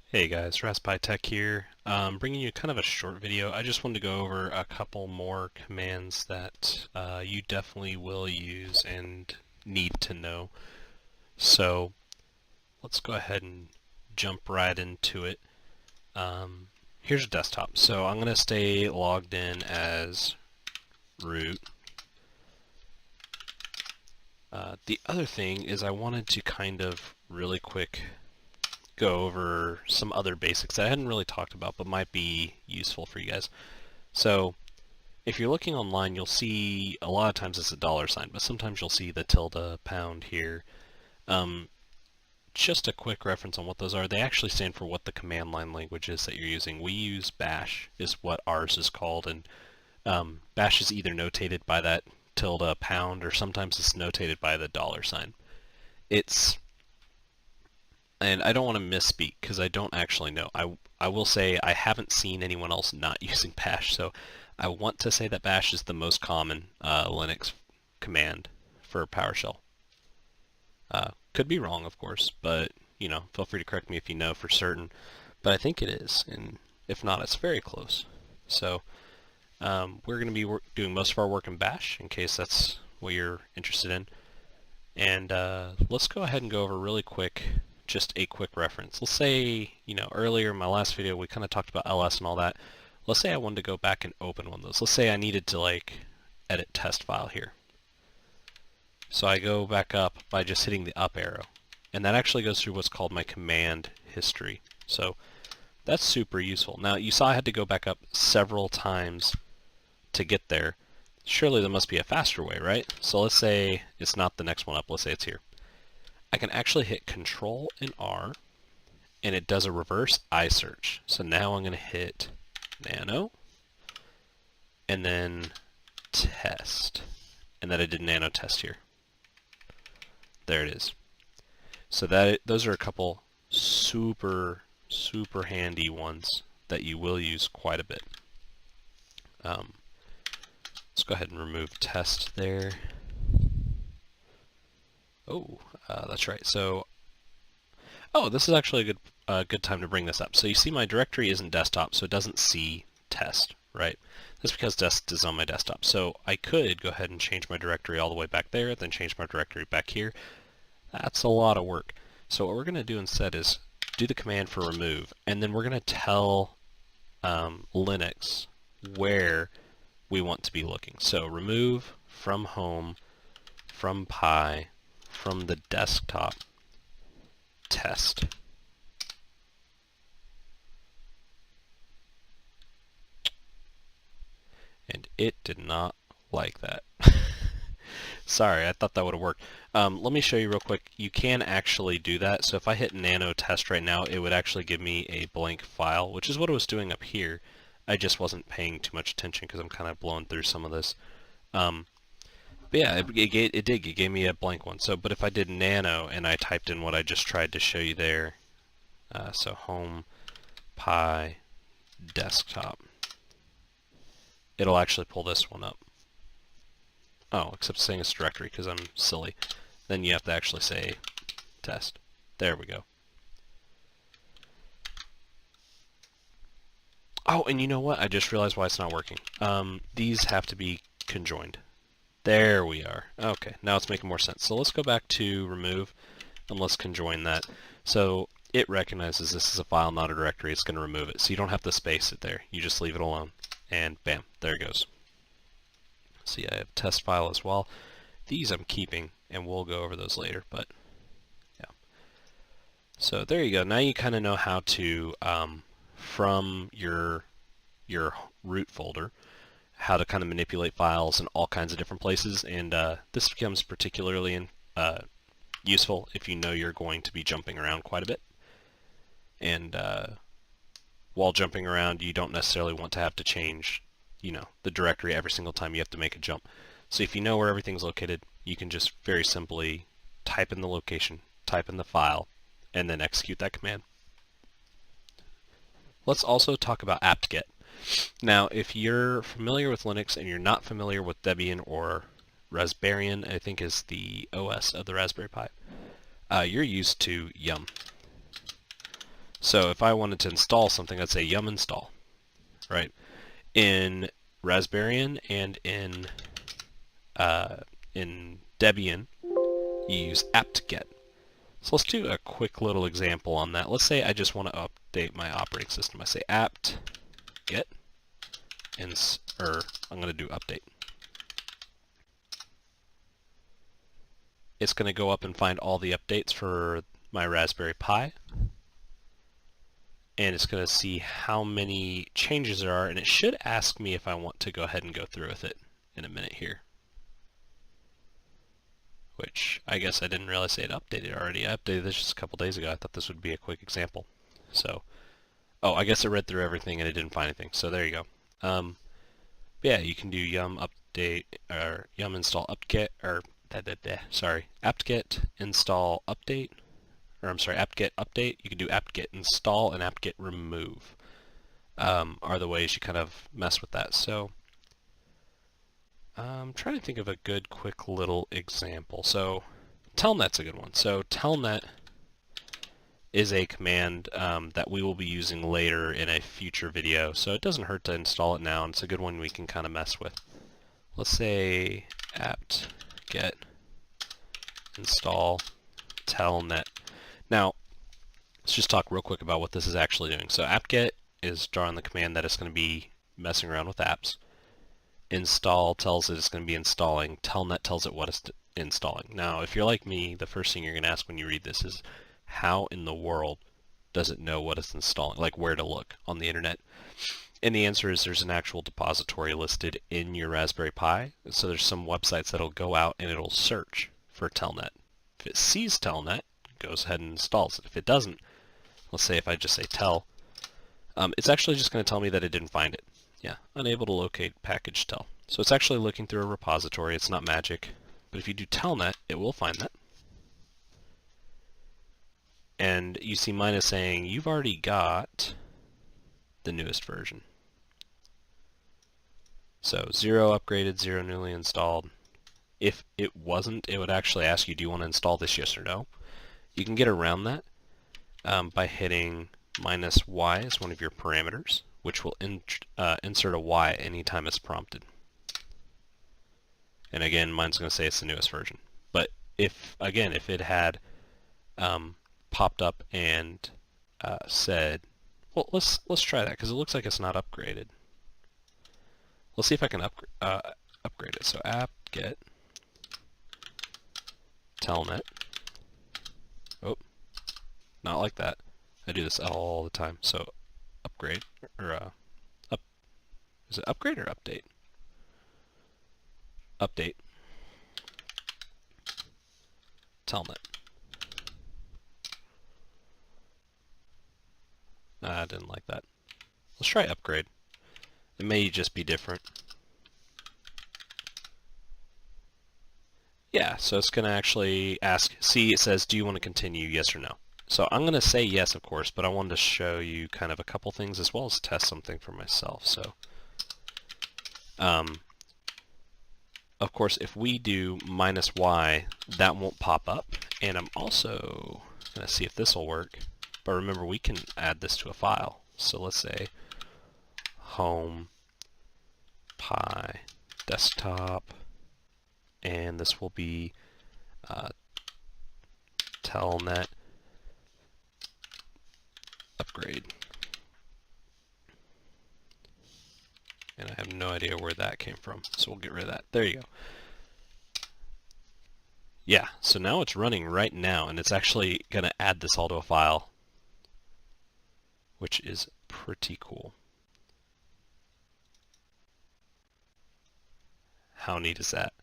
Hey guys, RASPI Tech here. Bringing you kind of a short video. I just wanted to go over a couple more commands that you definitely will use and need to know. So let's go ahead and jump right into it. Here's a desktop. So I'm going to stay logged in as root. The other thing is I wanted to kind of really quick go over some other basics that I hadn't really talked about but might be useful for you guys. So if you're looking online, you'll see a lot of times it's a $sign, but sometimes you'll see the tilde pound here. Just a quick reference on what those are. They actually stand for what the command line language is that you're using. We use bash is what ours is called, and bash is either notated by that tilde pound or sometimes it's notated by the $sign. And I don't want to misspeak because I don't actually know. I will say I haven't seen anyone else not using bash, so I want to say that bash is the most common Linux command for PowerShell. Could be wrong, of course, but feel free to correct me if you know for certain. But I think it is, and if not, it's very close. So we're going to be doing most of our work in bash, in case that's what you're interested in. And let's go ahead and go over really quick just a quick reference. Let's say, earlier in my last video we kind of talked about LS and all that. Let's say I wanted to go back and open one of those. Let's say I needed to edit test file here. So I go back up by just hitting the up arrow. And that actually goes through what's called my command history. So that's super useful. Now you saw I had to go back up several times to get there. Surely there must be a faster way, right? So let's say it's not the next one up. Let's say it's here. I can actually hit Control and R, and it does a reverse iSearch. So now I'm going to hit nano, and then test, and then I did nano test here. There it is. So those are a couple super handy ones that you will use quite a bit. Let's go ahead and remove test there. Oh, that's right. So, this is actually a good time to bring this up. So you see my directory isn't desktop, so it doesn't see test, right? That's because test is on my desktop. So I could go ahead and change my directory all the way back there, then change my directory back here. That's a lot of work. So what we're going to do instead is do the command for remove, and then we're going to tell Linux where we want to be looking. So remove from home, from Pi, from the desktop, test. And it did not like that. Sorry, I thought that would have worked. Let me show you real quick. You can actually do that. So if I hit nano test right now, it would actually give me a blank file, which is what it was doing up here. I just wasn't paying too much attention because I'm kind of blowing through some of this. But yeah, it did. It gave me a blank one. So, but if I did nano and I typed in what I just tried to show you there, so home, Pi, desktop, it'll actually pull this one up. Oh, except saying it's directory because I'm silly. Then you have to actually say test. There we go. Oh, and you know what? I just realized why it's not working. These have to be conjoined. There we are. Okay, now it's making more sense. So let's go back to remove and let's conjoin that. So it recognizes this is a file, not a directory. It's going to remove it. So you don't have to space it there. You just leave it alone. And bam, there it goes. See, I have test file as well. These I'm keeping, and we'll go over those later, but yeah. So there you go. Now you kind of know how to, from your root folder, how to kind of manipulate files in all kinds of different places, and this becomes particularly useful if you know you're going to be jumping around quite a bit. And while jumping around, you don't necessarily want to have to change the directory every single time you have to make a jump. So if you know where everything's located, you can just very simply type in the location, type in the file, and then execute that command. Let's also talk about apt-get. Now, if you're familiar with Linux and you're not familiar with Debian or Raspberry, I think is the OS of the Raspberry Pi, you're used to yum. So if I wanted to install something, I'd say yum install, right? In Raspberry and in Debian, you use apt-get. So let's do a quick little example on that. Let's say I just want to update my operating system. I say apt-get, or I'm going to do update. It's going to go up and find all the updates for my Raspberry Pi, and it's going to see how many changes there are, and it should ask me if I want to go ahead and go through with it in a minute here. Which I guess I didn't realize it updated already. I updated this just a couple days ago. I thought this would be a quick example. So, oh, I guess it read through everything and it didn't find anything. So there you go. Yeah, you can do yum update or yum install apt-get or apt-get install update, or I'm sorry, apt-get update. You can do apt-get install and apt-get remove are the ways you kind of mess with that. So I'm trying to think of a good quick little example. So telnet's a good one. So telnet is a command that we will be using later in a future video, so it doesn't hurt to install it now, and it's a good one we can kind of mess with. Let's say apt-get install telnet. Now let's just talk real quick about what this is actually doing. So apt-get is drawing the command that it's going to be messing around with apps. Install tells it it's going to be installing. Telnet tells it what it's installing. Now, if you're like me, the first thing you're going to ask when you read this is, how in the world does it know what it's installing? Like, where to look on the internet? And the answer is there's an actual depository listed in your Raspberry Pi. So there's some websites that'll go out and it'll search for telnet. If it sees telnet, it goes ahead and installs it. If it doesn't, let's say if I just say tel, it's actually just going to tell me that it didn't find it. Yeah, unable to locate package tel. So it's actually looking through a repository. It's not magic. But if you do telnet, it will find that. And you see mine is saying, you've already got the newest version. So 0 upgraded, 0 newly installed. If it wasn't, it would actually ask you, do you want to install this, yes or no? You can get around that by hitting -y as one of your parameters, which will insert a y anytime it's prompted. And again, mine's going to say it's the newest version. But if it had popped up and said, well, let's try that because it looks like it's not upgraded. Let's see if I can upgrade it. So apt-get telnet. Oh, not like that. I do this all the time. So upgrade or is it upgrade or update? Update telnet. I didn't like that. Let's try upgrade. It may just be different. Yeah, so it's going to actually ask, see, it says, do you want to continue, yes or no? So I'm going to say yes, of course, but I wanted to show you kind of a couple things as well as test something for myself. So, of course, if we do -y, that won't pop up. And I'm also going to see if this will work. But remember, we can add this to a file. So let's say home Pi desktop, and this will be telnet upgrade. And I have no idea where that came from, so we'll get rid of that. There you go. Yeah, so now it's running right now, and it's actually going to add this all to a file, which is pretty cool. How neat is that?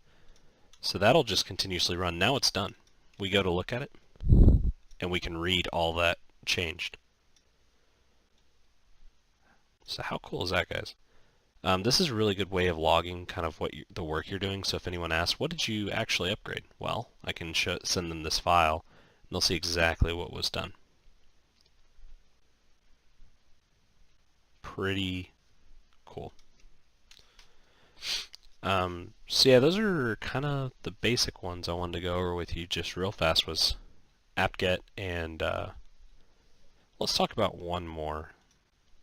So that'll just continuously run. Now it's done. We go to look at it, and we can read all that changed. So how cool is that, guys? This is a really good way of logging kind of what the work you're doing. So if anyone asks, what did you actually upgrade? Well, I can send them this file, and they'll see exactly what was done. Pretty cool. So yeah, those are kind of the basic ones I wanted to go over with you just real fast. Was apt-get and Let's talk about one more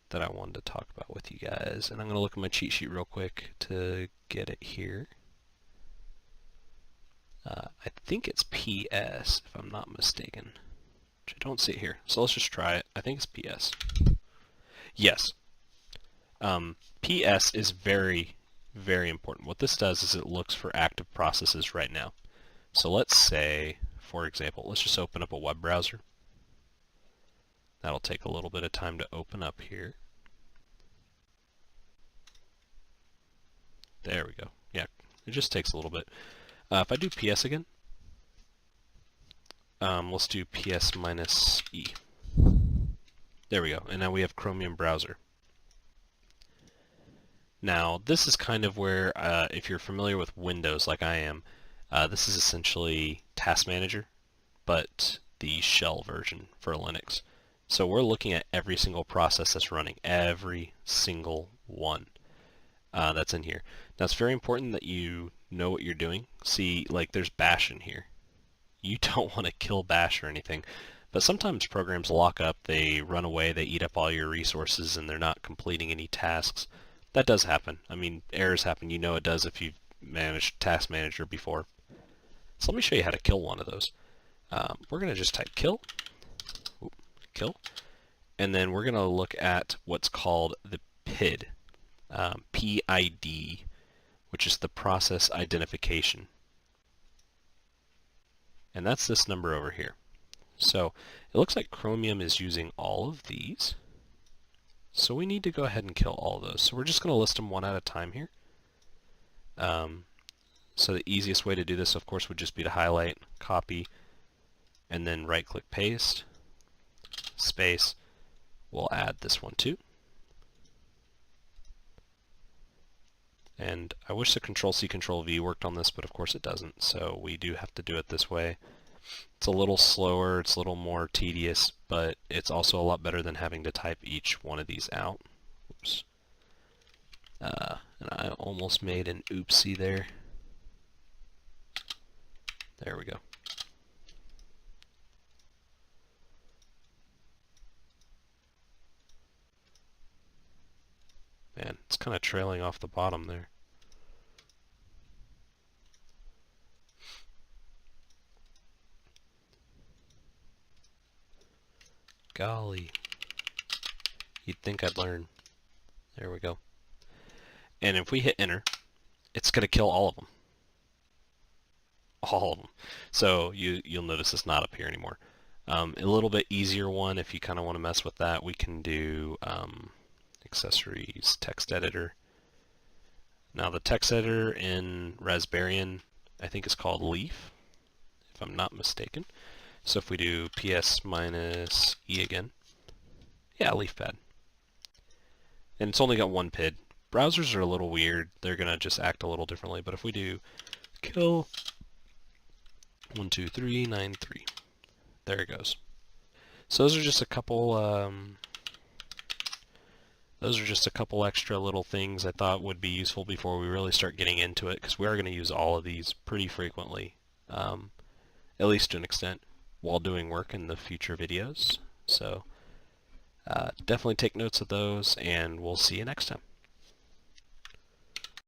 that I wanted to talk about with you guys, and I'm going to look at my cheat sheet real quick to get it here. I think it's PS, if I'm not mistaken, which I don't see it here. So let's just try it. I think it's PS. Yes. PS is very, very important. What this does is it looks for active processes right now. So let's say, for example, let's just open up a web browser. That'll take a little bit of time to open up here. There we go. Yeah, it just takes a little bit. If I do PS again, let's do PS minus E. There we go. And now we have Chromium browser. Now, this is kind of where, if you're familiar with Windows like I am, this is essentially Task Manager, but the shell version for Linux. So we're looking at every single process that's running, every single one that's in here. Now, it's very important that you know what you're doing. See, like there's bash in here. You don't want to kill bash or anything, but sometimes programs lock up, they run away, they eat up all your resources, and they're not completing any tasks. That does happen. I mean, errors happen. You know it does if you've managed Task Manager before. So let me show you how to kill one of those. We're going to just type kill, kill, and then we're going to look at what's called the PID, PID, which is the process identification. And that's this number over here. So it looks like Chromium is using all of these. So we need to go ahead and kill all of those. So we're just going to list them one at a time here. So the easiest way to do this, of course, would just be to highlight, copy, and then right-click paste, space. We'll add this one too. And I wish the Control-C, Control-V worked on this, but of course it doesn't, so we do have to do it this way. It's a little slower, it's a little more tedious, but it's also a lot better than having to type each one of these out. Oops. And I almost made an oopsie there. There we go. Man, it's kind of trailing off the bottom there. Golly. You'd think I'd learn. There we go. And if we hit enter, it's going to kill all of them. All of them. So you'll notice it's not up here anymore. A little bit easier one, if you kind of want to mess with that, we can do accessories, text editor. Now the text editor in Raspberry, I think is called Leaf, if I'm not mistaken. So if we do PS minus E again, yeah, LeafPad. And it's only got one PID. Browsers are a little weird. They're going to just act a little differently. But if we do kill 12393, there it goes. So those are just a couple extra little things I thought would be useful before we really start getting into it, because we are going to use all of these pretty frequently, at least to an extent, while doing work in the future videos. So definitely take notes of those, and we'll see you next time.